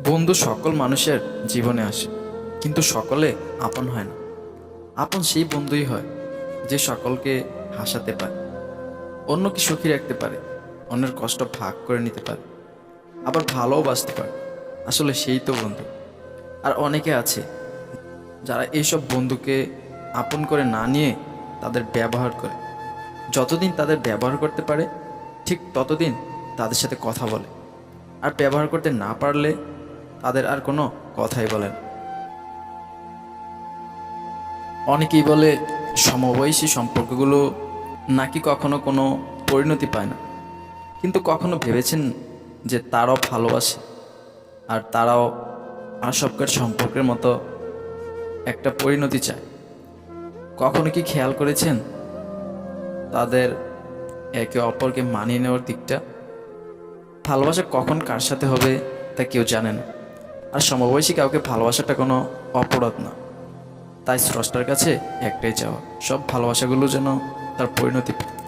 বন্ধু সকল মানুষের জীবনে আসে, কিন্তু সকলে আপন হয় না। আপন সেই বন্ধুই হয় যে সকলকে হাসাতে পারে, অন্যকে সুখী রাখতে পারে, অন্যের কষ্ট ভাগ করে নিতে পারে, আবার ভালোবাসতে পারে। আসলে সেই তো বন্ধু। আর অনেকে আছে যারা এইসব বন্ধুকে আপন করে না নিয়ে তাদের ব্যবহার করে। যতদিন তাদের ব্যবহার করতে পারে ঠিক ততদিন তাদের সাথে কথা বলে, আর ব্যবহার করতে না পারলে তাদের আর কোনো কথাই বলে না। অনেকেই বলে সমবয়সী সম্পর্কগুলো নাকি কখনো কোনো পরিণতি পায় না, কিন্তু কখনো ভেবেছেন যে তারাও ভালোবাসে, আর তারাও আসবকার সম্পর্কের মতো একটা পরিণতি চায়? কখনো কি খেয়াল করেছেন তাদের একে অপরকে মানিয়ে নেওয়ার দিকটা? ভালোবাসা কখন কার সাথে হবে তা কেউ জানে না, আর সমবয়সী কাউকে ভালোবাসাটা কোনো অপরাধ না। তাই স্রষ্টার কাছে একটাই চাওয়া, সব ভালোবাসাগুলো যেন তার পরিণতি পায়।